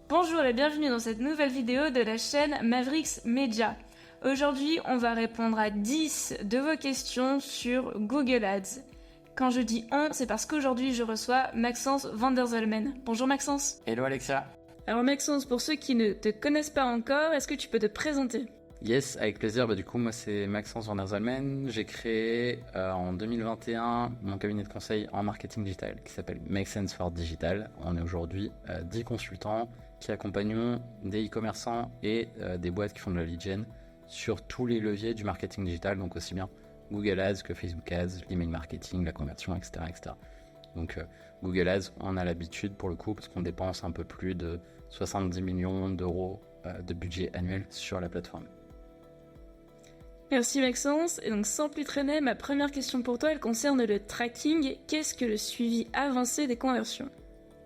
Bonjour et bienvenue dans cette nouvelle vidéo de la chaîne Mavericks Media. Aujourd'hui, on va répondre à 10 de vos questions sur Google Ads. Quand je dis on, c'est parce qu'aujourd'hui je reçois Maxence van der Zalmen. Bonjour Maxence. Hello Alexia. Alors Maxence, pour ceux qui ne te connaissent pas encore, est-ce que tu peux te présenter ? Yes, avec plaisir. Du coup, moi c'est Maxence van der Zalmen. J'ai créé en 2021 mon cabinet de conseil en marketing digital qui s'appelle Make Sense for Digital. On est aujourd'hui 10 consultants qui accompagnent des e-commerçants et des boîtes qui font de la lead gen sur tous les leviers du marketing digital, donc aussi bien Google Ads que Facebook Ads, l'email marketing, la conversion, etc. etc. Donc Google Ads, on a l'habitude pour le coup parce qu'on dépense un peu plus de 70 millions d'euros de budget annuel sur la plateforme. Merci Maxence. Et donc sans plus traîner, ma première question pour toi, elle concerne le tracking. Qu'est-ce que le suivi avancé des conversions ?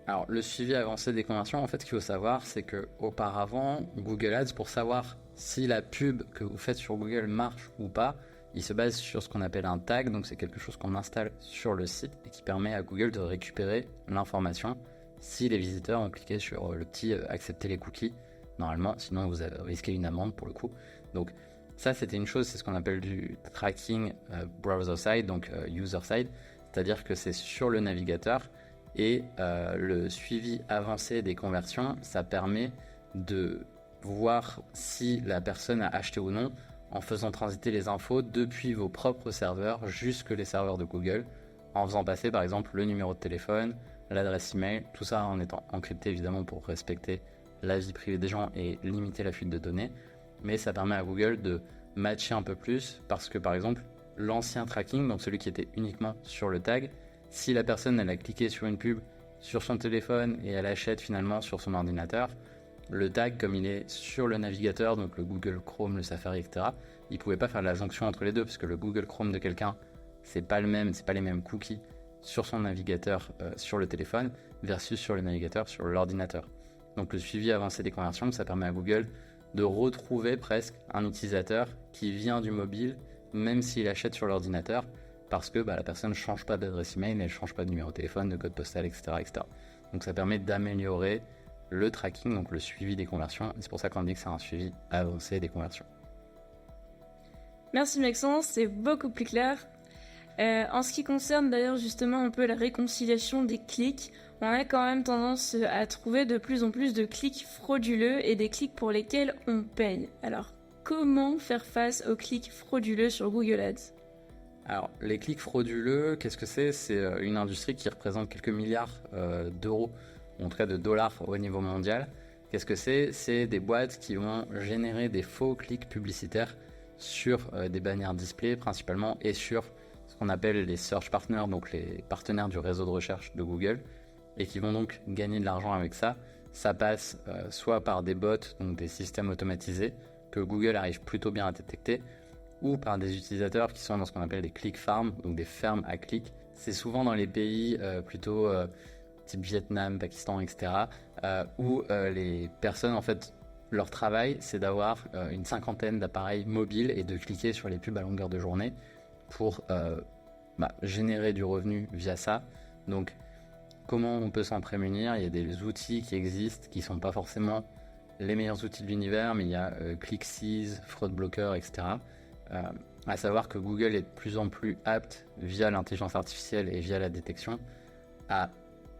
Alors le suivi avancé des conversions, en fait ce qu'il faut savoir c'est que auparavant Google Ads, pour savoir si la pub que vous faites sur Google marche ou pas, il se base sur ce qu'on appelle un tag, donc c'est quelque chose qu'on installe sur le site et qui permet à Google de récupérer l'information si les visiteurs ont cliqué sur le petit accepter les cookies, normalement, sinon vous risquez une amende pour le coup. Donc ça c'était une chose, c'est ce qu'on appelle du tracking browser side, donc user side, c'est-à-dire que c'est sur le navigateur et le suivi avancé des conversions, ça permet de voir si la personne a acheté ou non en faisant transiter les infos depuis vos propres serveurs jusque les serveurs de Google, en faisant passer par exemple le numéro de téléphone, l'adresse email, tout ça en étant encrypté évidemment pour respecter la vie privée des gens et limiter la fuite de données. Mais ça permet à Google de matcher un peu plus parce que par exemple l'ancien tracking, donc celui qui était uniquement sur le tag, si la personne elle a cliqué sur une pub sur son téléphone et elle achète finalement sur son ordinateur, le tag comme il est sur le navigateur, donc le Google Chrome, le Safari, etc., il pouvait pas faire la jonction entre les deux parce que le Google Chrome de quelqu'un c'est pas le même, c'est pas les mêmes cookies sur son navigateur sur le téléphone versus sur le navigateur sur l'ordinateur. Donc le suivi avancé des conversions, ça permet à Google de retrouver presque un utilisateur qui vient du mobile même s'il achète sur l'ordinateur parce que la personne ne change pas d'adresse email, elle ne change pas de numéro de téléphone, de code postal, etc., etc. Donc ça permet d'améliorer le tracking, donc le suivi des conversions. C'est pour ça qu'on dit que c'est un suivi avancé des conversions. Merci Maxence, c'est beaucoup plus clair. En ce qui concerne d'ailleurs justement un peu la réconciliation des clics, on a quand même tendance à trouver de plus en plus de clics frauduleux et des clics pour lesquels on paye. Alors, comment faire face aux clics frauduleux sur Google Ads ? Alors, les clics frauduleux, qu'est-ce que c'est ? C'est une industrie qui représente quelques milliards d'euros, en tout cas de dollars au niveau mondial. Qu'est-ce que c'est ? C'est des boîtes qui vont générer des faux clics publicitaires sur des bannières display principalement et sur ce qu'on appelle les search partners, donc les partenaires du réseau de recherche de Google, et qui vont donc gagner de l'argent avec ça. Ça passe soit par des bots, donc des systèmes automatisés que Google arrive plutôt bien à détecter, ou par des utilisateurs qui sont dans ce qu'on appelle des click farms, donc des fermes à clics. C'est souvent dans les pays plutôt type Vietnam, Pakistan, etc., où les personnes, en fait, leur travail, c'est d'avoir une cinquantaine d'appareils mobiles et de cliquer sur les pubs à longueur de journée pour générer du revenu via ça. Donc, comment on peut s'en prémunir ? Il y a des outils qui existent, qui ne sont pas forcément les meilleurs outils de l'univers, mais il y a ClickSeize, Fraud Blocker, etc., à savoir que Google est de plus en plus apte, via l'intelligence artificielle et via la détection, à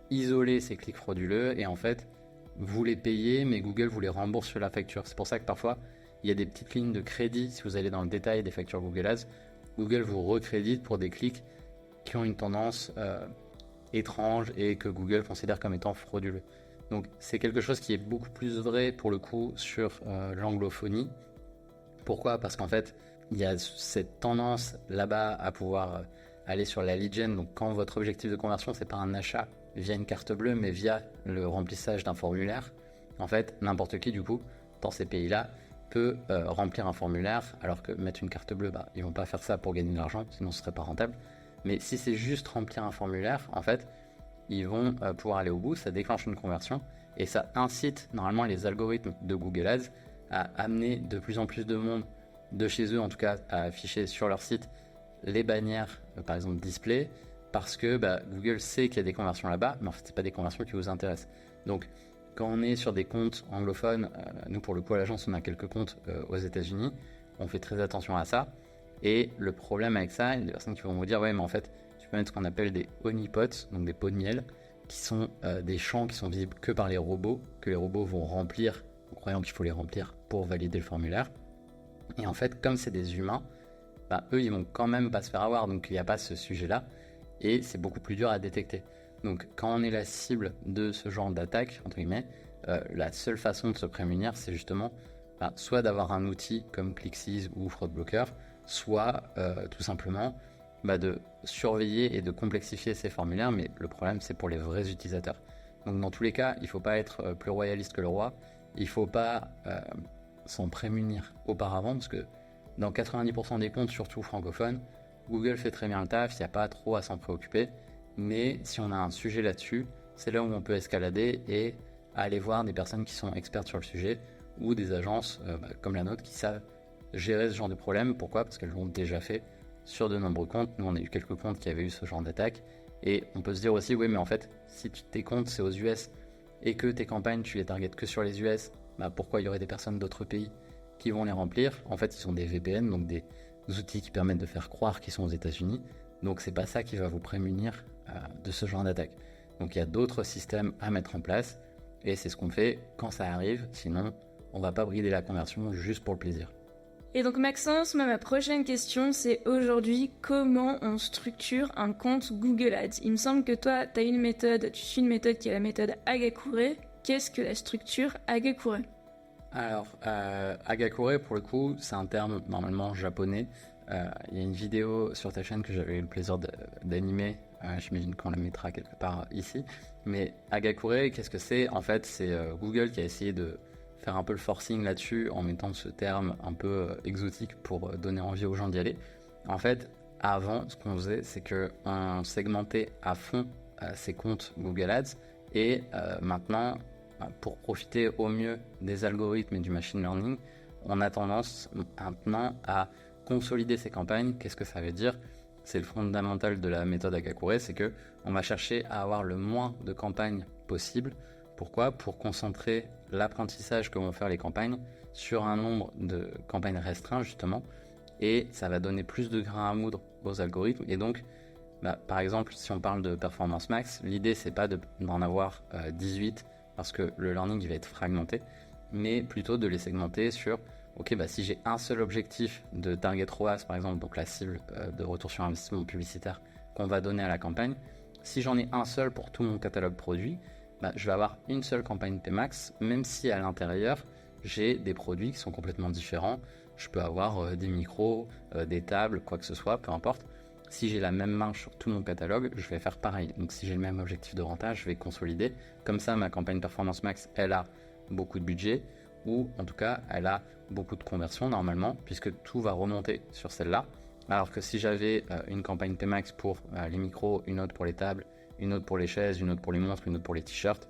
isoler ces clics frauduleux et en fait, vous les payez, mais Google vous les rembourse sur la facture. C'est pour ça que parfois, il y a des petites lignes de crédit, si vous allez dans le détail des factures Google Ads, Google vous recrédite pour des clics qui ont une tendance étrange et que Google considère comme étant frauduleux. Donc c'est quelque chose qui est beaucoup plus vrai pour le coup sur l'anglophonie. Pourquoi ? Parce qu'en fait, il y a cette tendance là-bas à pouvoir aller sur la lead gen. Donc quand votre objectif de conversion, c'est pas un achat via une carte bleue, mais via le remplissage d'un formulaire, en fait, n'importe qui du coup, dans ces pays-là, peut remplir un formulaire, alors que mettre une carte bleue, ils vont pas faire ça pour gagner de l'argent, sinon ce serait pas rentable. Mais si c'est juste remplir un formulaire, en fait, ils vont pouvoir aller au bout, ça déclenche une conversion, et ça incite normalement les algorithmes de Google Ads à amener de plus en plus de monde de chez eux, en tout cas à afficher sur leur site les bannières, par exemple display, parce que Google sait qu'il y a des conversions là-bas, mais en fait c'est pas des conversions qui vous intéressent. Donc Quand on est sur des comptes anglophones, nous pour le coup à l'agence on a quelques comptes aux États-Unis, on fait très attention à ça. Et le problème avec ça, il y a des personnes qui vont vous dire ouais mais en fait tu peux mettre ce qu'on appelle des honeypots, donc des pots de miel, qui sont des champs qui sont visibles que par les robots, que les robots vont remplir en croyant qu'il faut les remplir pour valider le formulaire. Et en fait comme c'est des humains, eux ils vont quand même pas se faire avoir, donc il n'y a pas ce sujet-là et c'est beaucoup plus dur à détecter. Donc quand on est la cible de ce genre d'attaque, entre guillemets, la seule façon de se prémunir, c'est justement soit d'avoir un outil comme ClickSeize ou FraudBlocker, soit tout simplement de surveiller et de complexifier ces formulaires, mais le problème c'est pour les vrais utilisateurs. Donc dans tous les cas, il ne faut pas être plus royaliste que le roi, il ne faut pas s'en prémunir auparavant, parce que dans 90% des comptes, surtout francophones, Google fait très bien le taf, il n'y a pas trop à s'en préoccuper. Mais si on a un sujet là-dessus, c'est là où on peut escalader et aller voir des personnes qui sont expertes sur le sujet ou des agences comme la nôtre qui savent gérer ce genre de problème. Pourquoi ? Parce qu'elles l'ont déjà fait sur de nombreux comptes. Nous, on a eu quelques comptes qui avaient eu ce genre d'attaque. Et on peut se dire aussi, oui, mais en fait, si tes comptes, c'est aux US et que tes campagnes, tu les targetes que sur les US, pourquoi il y aurait des personnes d'autres pays qui vont les remplir ? En fait, ils sont des VPN, donc des outils qui permettent de faire croire qu'ils sont aux États-Unis. Donc, c'est pas ça qui va vous prémunir de ce genre d'attaque. Donc il y a d'autres systèmes à mettre en place et c'est ce qu'on fait quand ça arrive, sinon on va pas brider la conversion juste pour le plaisir. Et donc Maxence, ma prochaine question c'est aujourd'hui comment on structure un compte Google Ads. Il me semble que toi tu as une méthode, tu suis une méthode qui est la méthode Hagakure. Qu'est-ce que la structure Hagakure ? Alors Hagakure pour le coup c'est un terme normalement japonais. Il y a une vidéo sur ta chaîne que j'avais eu le plaisir d'animer. J'imagine qu'on la mettra quelque part ici. Mais Hagakure, qu'est-ce que c'est ? En fait, c'est Google qui a essayé de faire un peu le forcing là-dessus en mettant ce terme un peu exotique pour donner envie aux gens d'y aller. En fait, avant, ce qu'on faisait, c'est qu'on segmentait à fond ces comptes Google Ads et maintenant, pour profiter au mieux des algorithmes et du machine learning, on a tendance maintenant à consolider ces campagnes. Qu'est-ce que ça veut dire ? C'est le fondamental de la méthode Hagakure, c'est que on va chercher à avoir le moins de campagnes possible. Pourquoi ? Pour concentrer l'apprentissage que vont faire les campagnes sur un nombre de campagnes restreints justement, et ça va donner plus de grains à moudre aux algorithmes. Et donc, par exemple, si on parle de performance max, l'idée c'est pas d'en avoir 18 parce que le learning il va être fragmenté, mais plutôt de les segmenter sur si j'ai un seul objectif de target ROAS par exemple, donc la cible de retour sur investissement publicitaire qu'on va donner à la campagne, si j'en ai un seul pour tout mon catalogue produit, je vais avoir une seule campagne Pmax, même si à l'intérieur j'ai des produits qui sont complètement différents. Je peux avoir des micros, des tables, quoi que ce soit, peu importe. Si j'ai la même marge sur tout mon catalogue, je vais faire pareil. Donc si j'ai le même objectif de renta, je vais consolider. Comme ça, ma campagne Performance Max, elle a beaucoup de budget, ou en tout cas, elle a beaucoup de conversions normalement, puisque tout va remonter sur celle-là. Alors que si j'avais une campagne Pmax pour les micros, une autre pour les tables, une autre pour les chaises, une autre pour les montres, une autre pour les t-shirts,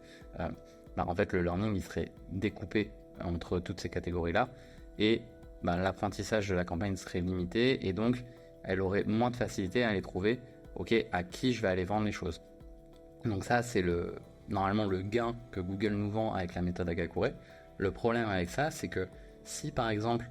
en fait le learning il serait découpé entre toutes ces catégories-là, et l'apprentissage de la campagne serait limité, et donc elle aurait moins de facilité à aller trouver à qui je vais aller vendre les choses. Donc ça c'est normalement le gain que Google nous vend avec la méthode Hagakure. Le problème avec ça, c'est que si par exemple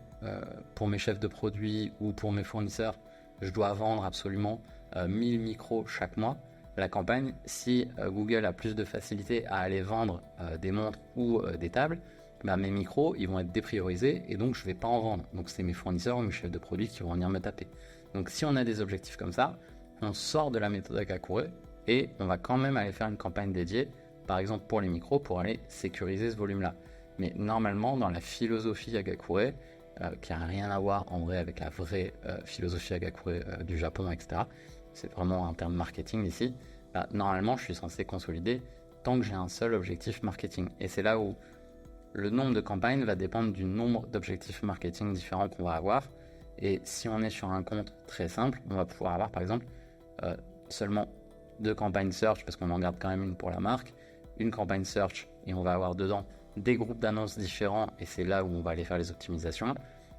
pour mes chefs de produits ou pour mes fournisseurs, je dois vendre absolument 1000 micros chaque mois, la campagne, si Google a plus de facilité à aller vendre des montres ou des tables, mes micros ils vont être dépriorisés et donc je ne vais pas en vendre. Donc c'est mes fournisseurs ou mes chefs de produits qui vont venir me taper. Donc si on a des objectifs comme ça, on sort de la méthode Hagakure et on va quand même aller faire une campagne dédiée, par exemple pour les micros, pour aller sécuriser ce volume-là. Mais normalement, dans la philosophie Hagakure, qui n'a rien à voir en vrai avec la vraie philosophie Hagakure du Japon, etc., c'est vraiment un terme marketing ici, normalement je suis censé consolider tant que j'ai un seul objectif marketing. Et c'est là où le nombre de campagnes va dépendre du nombre d'objectifs marketing différents qu'on va avoir. Et si on est sur un compte très simple, on va pouvoir avoir par exemple seulement 2 campagnes search, parce qu'on en garde quand même une pour la marque, une campagne search et on va avoir dedans des groupes d'annonces différents et c'est là où on va aller faire les optimisations,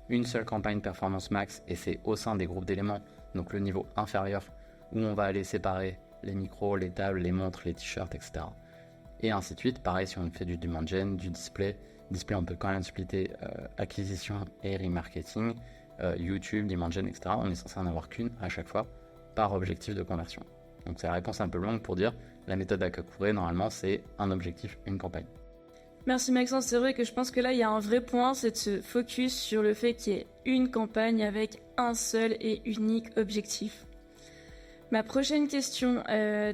une seule campagne performance max et c'est au sein des groupes d'éléments, donc le niveau inférieur, où on va aller séparer les micros, les tables, les montres, les t-shirts, etc. et ainsi de suite. Pareil, si on fait du demand gen, du display, on peut quand même splitter acquisition et remarketing, YouTube, demand gen, etc. On est censé en avoir qu'une à chaque fois par objectif de conversion. Donc c'est la réponse un peu longue pour dire la méthode Akakure, normalement, c'est un objectif, une campagne. Merci Maxence, c'est vrai que je pense que là il y a un vrai point, c'est de se focus sur le fait qu'il y ait une campagne avec un seul et unique objectif. Ma prochaine question,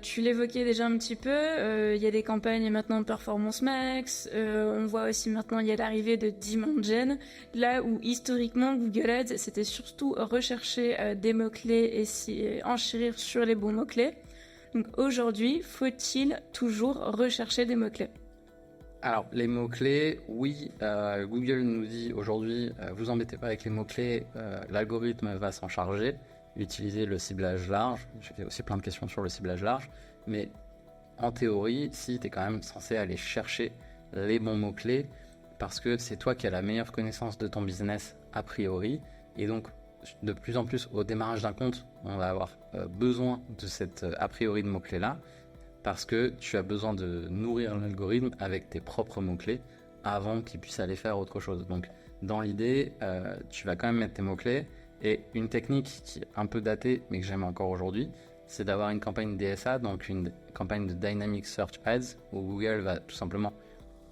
tu l'évoquais déjà un petit peu, il y a des campagnes maintenant de Performance Max, on voit aussi maintenant il y a l'arrivée de Demand Gen, là où historiquement Google Ads c'était surtout rechercher des mots-clés et enchérir sur les bons mots-clés. Donc aujourd'hui, faut-il toujours rechercher des mots-clés ? Alors, les mots-clés, oui, Google nous dit aujourd'hui, vous embêtez pas avec les mots-clés, l'algorithme va s'en charger, utilisez le ciblage large. J'ai fait aussi plein de questions sur le ciblage large, mais en théorie, si tu es quand même censé aller chercher les bons mots-clés, parce que c'est toi qui as la meilleure connaissance de ton business a priori, et donc de plus en plus au démarrage d'un compte, on va avoir besoin de cette a priori de mots-clés là, parce que tu as besoin de nourrir l'algorithme avec tes propres mots-clés avant qu'il puisse aller faire autre chose. Donc dans l'idée, tu vas quand même mettre tes mots-clés, et une technique qui est un peu datée mais que j'aime encore aujourd'hui, c'est d'avoir une campagne DSA, donc une campagne de Dynamic Search Ads, où Google va tout simplement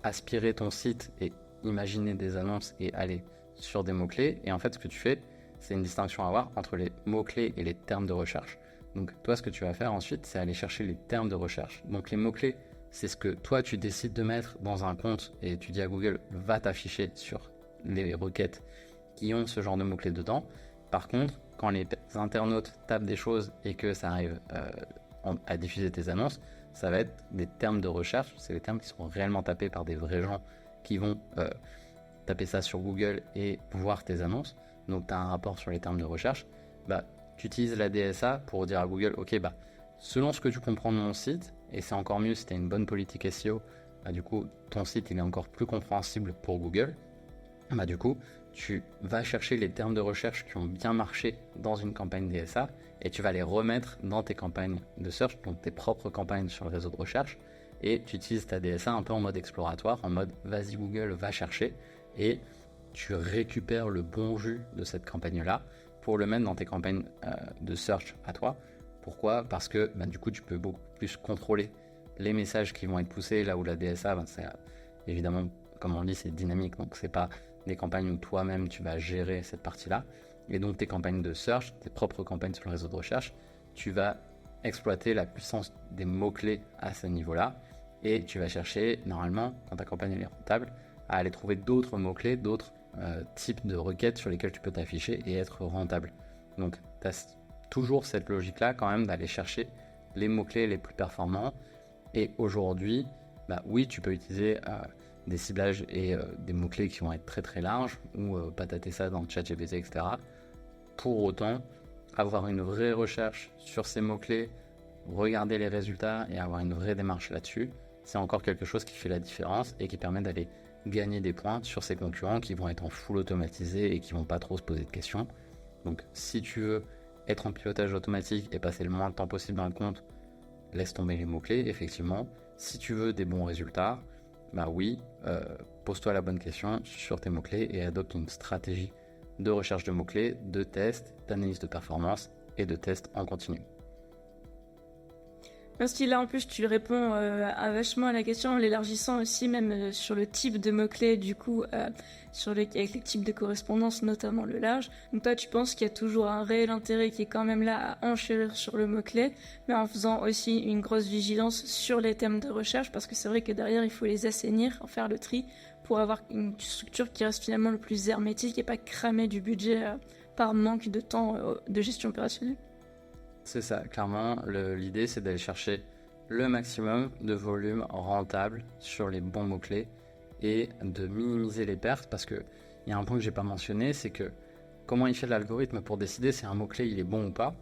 aspirer ton site et imaginer des annonces et aller sur des mots-clés. Et en fait, ce que tu fais, c'est une distinction à avoir entre les mots-clés et les termes de recherche. Donc toi, ce que tu vas faire ensuite, c'est aller chercher les termes de recherche. Donc les mots-clés, c'est ce que toi, tu décides de mettre dans un compte et tu dis à Google, va t'afficher sur les requêtes qui ont ce genre de mots-clés dedans. Par contre, quand les internautes tapent des choses et que ça arrive à diffuser tes annonces, ça va être des termes de recherche. C'est des termes qui seront réellement tapés par des vrais gens qui vont taper ça sur Google et voir tes annonces. Donc tu as un rapport sur les termes de recherche. Tu utilises la DSA pour dire à Google, ok, selon ce que tu comprends de mon site, et c'est encore mieux si tu as une bonne politique SEO, du coup, ton site il est encore plus compréhensible pour Google. Du coup, tu vas chercher les termes de recherche qui ont bien marché dans une campagne DSA et tu vas les remettre dans tes campagnes de search, donc tes propres campagnes sur le réseau de recherche, et tu utilises ta DSA un peu en mode exploratoire, en mode vas-y Google, va chercher, et tu récupères le bon jus de cette campagne-là pour le mettre dans tes campagnes de search à toi. Pourquoi ? Parce que du coup, tu peux beaucoup plus contrôler les messages qui vont être poussés, là où la DSA, c'est évidemment, comme on dit, c'est dynamique, donc c'est pas des campagnes où toi-même tu vas gérer cette partie-là. Et donc tes campagnes de search, tes propres campagnes sur le réseau de recherche, tu vas exploiter la puissance des mots-clés à ce niveau-là. Et tu vas chercher, normalement, quand ta campagne est rentable, à aller trouver d'autres mots-clés, d'autres types de requêtes sur lesquelles tu peux t'afficher et être rentable. Donc tu as toujours cette logique-là quand même d'aller chercher les mots-clés les plus performants. Et aujourd'hui, oui, tu peux utiliser des ciblages et des mots-clés qui vont être très très larges ou patater ça dans ChatGPT, etc. Pour autant, avoir une vraie recherche sur ces mots-clés, regarder les résultats et avoir une vraie démarche là-dessus, c'est encore quelque chose qui fait la différence et qui permet d'aller gagner des points sur ses concurrents qui vont être en full automatisé et qui vont pas trop se poser de questions. Donc si tu veux être en pilotage automatique et passer le moins de temps possible dans le compte, laisse tomber les mots-clés, effectivement. Si tu veux des bons résultats, oui, pose-toi la bonne question sur tes mots-clés et adopte une stratégie de recherche de mots-clés, de test, d'analyse de performance et de test en continu. Merci, là en plus tu réponds vachement à la question en l'élargissant aussi même sur le type de mots-clés du coup avec les types de correspondance, notamment le large. Donc toi tu penses qu'il y a toujours un réel intérêt qui est quand même là à enchérir sur le mot-clé, mais en faisant aussi une grosse vigilance sur les thèmes de recherche, parce que c'est vrai que derrière il faut les assainir, en faire le tri pour avoir une structure qui reste finalement le plus hermétique et pas cramer du budget par manque de temps de gestion opérationnelle. C'est ça, clairement, l'idée c'est d'aller chercher le maximum de volume rentable sur les bons mots-clés et de minimiser les pertes, parce qu'il y a un point que j'ai pas mentionné, c'est que comment il fait l'algorithme pour décider si un mot-clé il est bon ou pas.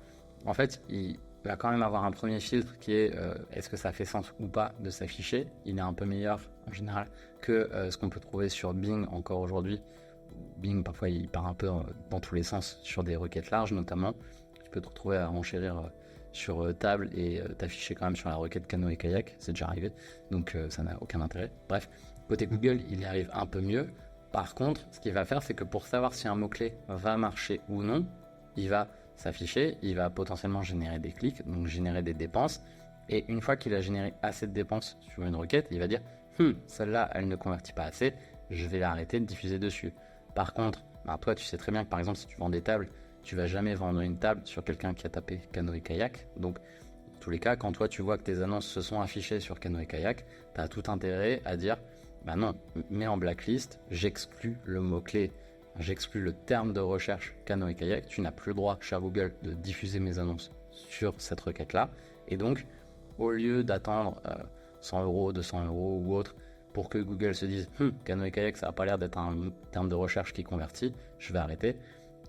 En fait, il va quand même avoir un premier filtre qui est est-ce que ça fait sens ou pas de s'afficher. Il est un peu meilleur en général que ce qu'on peut trouver sur Bing encore aujourd'hui. Bing parfois il part un peu dans tous les sens sur des requêtes larges notamment. Tu peux te retrouver à enchérir sur table et t'afficher quand même sur la requête canoë kayak, c'est déjà arrivé, donc ça n'a aucun intérêt. Bref, côté Google, il y arrive un peu mieux. Par contre, ce qu'il va faire, c'est que pour savoir si un mot-clé va marcher ou non, il va s'afficher, il va potentiellement générer des clics, donc générer des dépenses. Et une fois qu'il a généré assez de dépenses sur une requête, il va dire celle-là, elle ne convertit pas assez, je vais l'arrêter de diffuser dessus. Par contre, toi, tu sais très bien que par exemple, si tu vends des tables, tu vas jamais vendre une table sur quelqu'un qui a tapé canoë kayak. Donc, dans tous les cas, quand toi, tu vois que tes annonces se sont affichées sur canoë kayak, tu as tout intérêt à dire non, mets en blacklist, j'exclus le mot-clé, j'exclus le terme de recherche canoë kayak. Tu n'as plus le droit, cher Google, de diffuser mes annonces sur cette requête-là. Et donc, au lieu d'attendre 100 €, 200 € ou autre pour que Google se dise canoë kayak, ça n'a pas l'air d'être un terme de recherche qui convertit, je vais arrêter.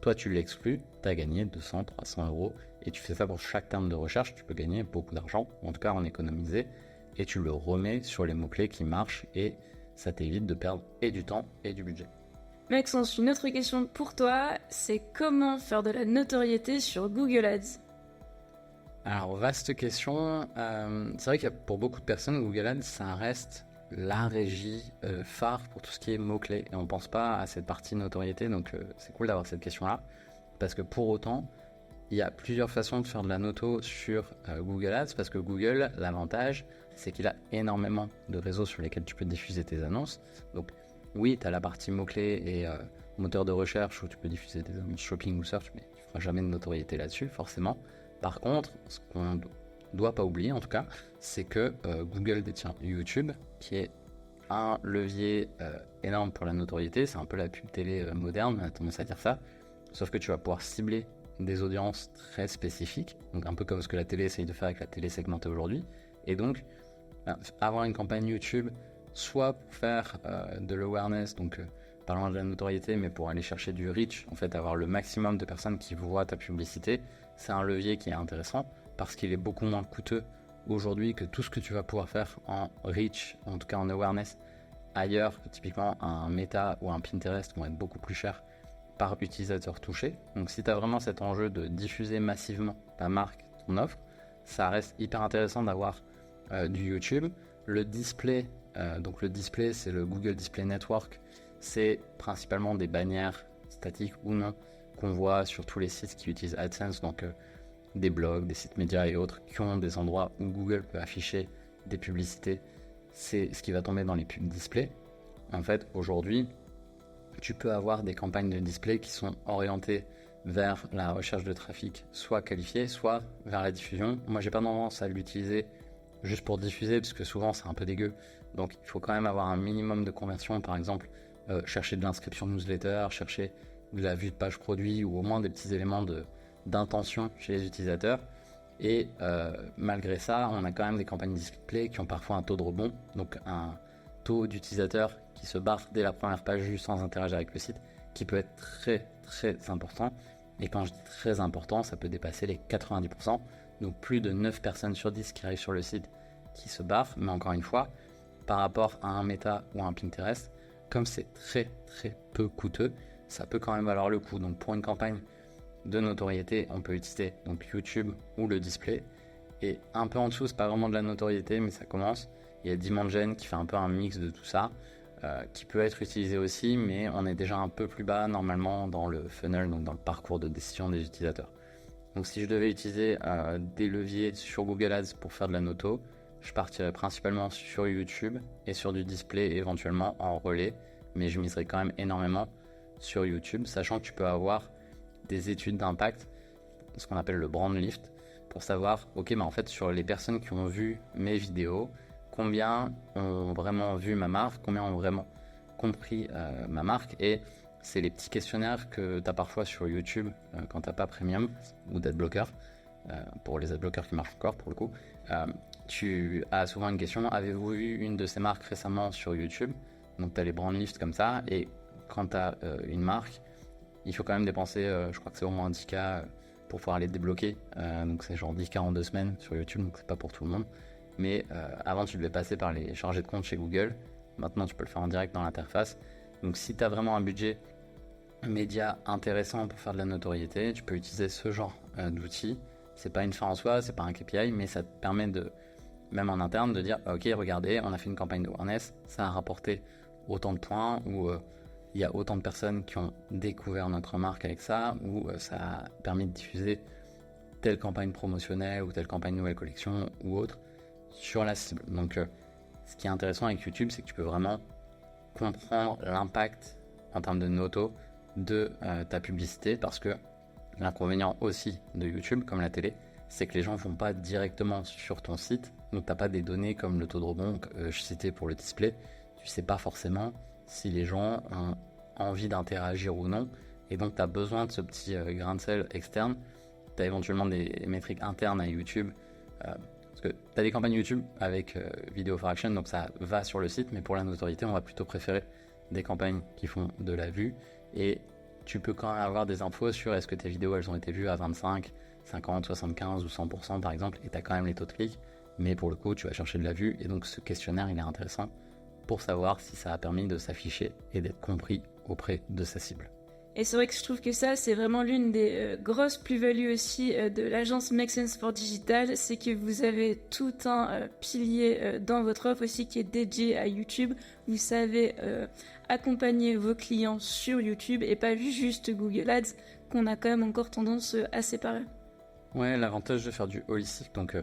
Toi, tu l'exclus, tu as gagné 200, 300 € et tu fais ça pour chaque terme de recherche, tu peux gagner beaucoup d'argent, en tout cas en économiser, et tu le remets sur les mots-clés qui marchent et ça t'évite de perdre et du temps et du budget. Maxence, une autre question pour toi, c'est comment faire de la notoriété sur Google Ads? Alors, vaste question. C'est vrai que pour beaucoup de personnes, Google Ads, ça reste la régie phare pour tout ce qui est mots-clés. Et on ne pense pas à cette partie notoriété, donc c'est cool d'avoir cette question-là. Parce que pour autant, il y a plusieurs façons de faire de la noto sur Google Ads, parce que Google, l'avantage, c'est qu'il a énormément de réseaux sur lesquels tu peux diffuser tes annonces. Donc oui, tu as la partie mots-clés et moteur de recherche où tu peux diffuser tes annonces shopping ou search, mais tu ne feras jamais de notoriété là-dessus, forcément. Par contre, ce qu'on ne doit pas oublier, en tout cas, c'est que Google détient YouTube, qui est un levier énorme pour la notoriété. C'est un peu la pub télé moderne, on a tendance à dire ça. Sauf que tu vas pouvoir cibler des audiences très spécifiques, donc un peu comme ce que la télé essaye de faire avec la télé segmentée aujourd'hui. Et donc, avoir une campagne YouTube, soit pour faire de l'awareness, donc parlant de la notoriété, mais pour aller chercher du reach, en fait, avoir le maximum de personnes qui voient ta publicité, c'est un levier qui est intéressant parce qu'il est beaucoup moins coûteux aujourd'hui que tout ce que tu vas pouvoir faire en reach, en tout cas en awareness ailleurs. Typiquement, un Meta ou un Pinterest vont être beaucoup plus chers par utilisateur touché. Donc si tu as vraiment cet enjeu de diffuser massivement ta marque, ton offre, ça reste hyper intéressant d'avoir du YouTube. Le display, donc le display, c'est le Google Display Network. C'est principalement des bannières statiques ou non qu'on voit sur tous les sites qui utilisent AdSense, donc des blogs, des sites médias et autres qui ont des endroits où Google peut afficher des publicités. C'est ce qui va tomber dans les pubs display. En fait, aujourd'hui, tu peux avoir des campagnes de display qui sont orientées vers la recherche de trafic, soit qualifié, soit vers la diffusion. Moi, j'ai pas tendance à l'utiliser juste pour diffuser, parce que souvent c'est un peu dégueu. Donc, il faut quand même avoir un minimum de conversion. Par exemple, chercher de l'inscription newsletter, chercher de la vue de page produit, ou au moins des petits éléments d'intention chez les utilisateurs. Et malgré ça, on a quand même des campagnes display qui ont parfois un taux de rebond, donc un taux d'utilisateurs qui se barrent dès la première page juste sans interagir avec le site, qui peut être très très important. Et quand je dis très important, ça peut dépasser les 90%, donc plus de 9 personnes sur 10 qui arrivent sur le site qui se barrent. Mais encore une fois, par rapport à un Meta ou un Pinterest, comme c'est très très peu coûteux, ça peut quand même valoir le coup. Donc pour une campagne de notoriété, on peut utiliser donc YouTube ou le display. Et un peu en dessous, c'est pas vraiment de la notoriété, mais ça commence. Il y a Dimension qui fait un peu un mix de tout ça, qui peut être utilisé aussi, mais on est déjà un peu plus bas normalement dans le funnel, donc dans le parcours de décision des utilisateurs. Donc si je devais utiliser des leviers sur Google Ads pour faire de la noto, je partirais principalement sur YouTube et sur du display éventuellement en relais, mais je miserais quand même énormément sur YouTube, sachant que tu peux avoir des études d'impact, ce qu'on appelle le brand lift, pour savoir, ok, en fait, sur les personnes qui ont vu mes vidéos, combien ont vraiment vu ma marque, combien ont vraiment compris ma marque. Et c'est les petits questionnaires que tu as parfois sur YouTube quand tu n'as pas Premium ou d'adblocker, pour les adblockers qui marchent encore pour le coup. Tu as souvent une question, avez-vous vu une de ces marques récemment sur YouTube? Donc tu as les brand lifts comme ça, et quand tu as une marque, il faut quand même dépenser, je crois que c'est au moins 10K pour pouvoir les débloquer. Donc c'est genre 10K en 2 semaines sur YouTube, donc c'est pas pour tout le monde. Mais avant, tu devais passer par les chargés de compte chez Google. Maintenant, tu peux le faire en direct dans l'interface. Donc si tu as vraiment un budget média intéressant pour faire de la notoriété, tu peux utiliser ce genre d'outils. c'est pas une fin en soi, c'est pas un KPI, mais ça te permet de, même en interne, de dire ok, regardez, on a fait une campagne de awareness, ça a rapporté autant de points, ou il y a autant de personnes qui ont découvert notre marque avec ça, ou ça a permis de diffuser telle campagne promotionnelle ou telle campagne nouvelle collection ou autre sur la cible. Donc ce qui est intéressant avec YouTube, c'est que tu peux vraiment comprendre l'impact en termes de noto de ta publicité, parce que l'inconvénient aussi de YouTube, comme la télé, c'est que les gens ne vont pas directement sur ton site, donc tu n'as pas des données comme le taux de rebond que je citais pour le display, tu sais pas forcément si les gens ont envie d'interagir ou non, et donc tu as besoin de ce petit grain de sel externe. Tu as éventuellement des métriques internes à YouTube, parce que tu as des campagnes YouTube avec Video for Action, donc ça va sur le site, mais pour la notoriété, on va plutôt préférer des campagnes qui font de la vue, et tu peux quand même avoir des infos sur est-ce que tes vidéos elles ont été vues à 25, 50, 75 ou 100% par exemple, et tu as quand même les taux de clics, mais pour le coup tu vas chercher de la vue, et donc ce questionnaire il est intéressant pour savoir si ça a permis de s'afficher et d'être compris auprès de sa cible. Et c'est vrai que je trouve que ça, c'est vraiment l'une des grosses plus-values aussi de l'agence Make Sense for Digital, c'est que vous avez tout un pilier dans votre offre aussi qui est dédié à YouTube. Vous savez accompagner vos clients sur YouTube et pas juste Google Ads, qu'on a quand même encore tendance à séparer. Ouais, l'avantage de faire du holistique, donc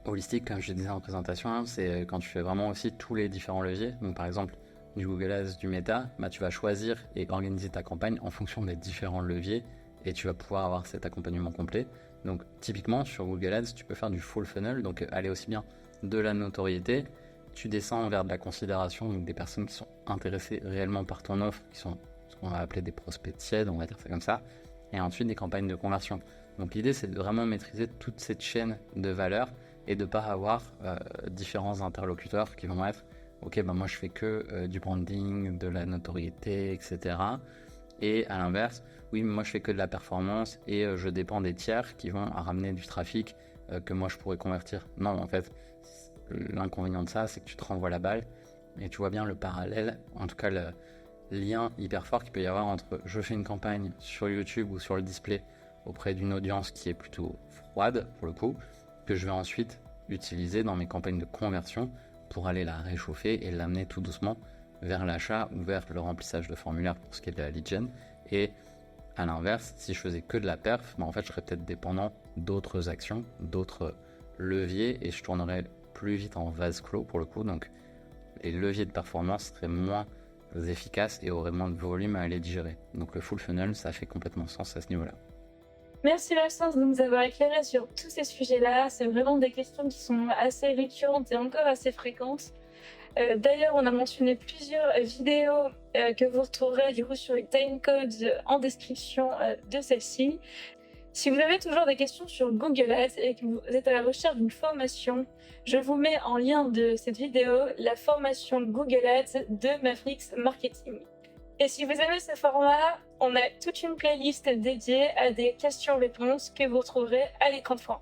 holistique, comme je disais en présentation, hein, c'est quand tu fais vraiment aussi tous les différents leviers. Donc par exemple, du Google Ads, du Meta, bah, tu vas choisir et organiser ta campagne en fonction des différents leviers et tu vas pouvoir avoir cet accompagnement complet. Donc typiquement sur Google Ads, tu peux faire du full funnel, donc aller aussi bien de la notoriété, tu descends vers de la considération, donc des personnes qui sont intéressées réellement par ton offre, qui sont ce qu'on va appeler des prospects tièdes, on va dire ça comme ça, et ensuite des campagnes de conversion. Donc l'idée c'est de vraiment maîtriser toute cette chaîne de valeur et de ne pas avoir différents interlocuteurs qui vont être ok, bah moi je fais que du branding, de la notoriété, etc. Et à l'inverse, oui, moi je fais que de la performance et je dépends des tiers qui vont ramener du trafic que moi je pourrais convertir. Non, en fait, l'inconvénient de ça, c'est que tu te renvoies la balle et tu vois bien le parallèle, en tout cas le lien hyper fort qu'il peut y avoir entre je fais une campagne sur YouTube ou sur le display auprès d'une audience qui est plutôt froide pour le coup, que je vais ensuite utiliser dans mes campagnes de conversion pour aller la réchauffer et l'amener tout doucement vers l'achat ou vers le remplissage de formulaire pour ce qui est de la lead gen. Et à l'inverse, si je faisais que de la perf, bah en fait je serais peut-être dépendant d'autres actions, d'autres leviers, et je tournerais plus vite en vase clos pour le coup. Donc les leviers de performance seraient moins efficaces et auraient moins de volume à aller digérer. Donc le full funnel, ça fait complètement sens à ce niveau-là. Merci Maxence de nous avoir éclairé sur tous ces sujets-là. C'est vraiment des questions qui sont assez récurrentes et encore assez fréquentes. D'ailleurs, on a mentionné plusieurs vidéos que vous retrouverez du coup sur les timecodes en description de celle-ci. Si vous avez toujours des questions sur Google Ads et que vous êtes à la recherche d'une formation, je vous mets en lien de cette vidéo la formation Google Ads de Mavericks Marketing. Et si vous aimez ce format, on a toute une playlist dédiée à des questions-réponses que vous retrouverez à l'écran de fond.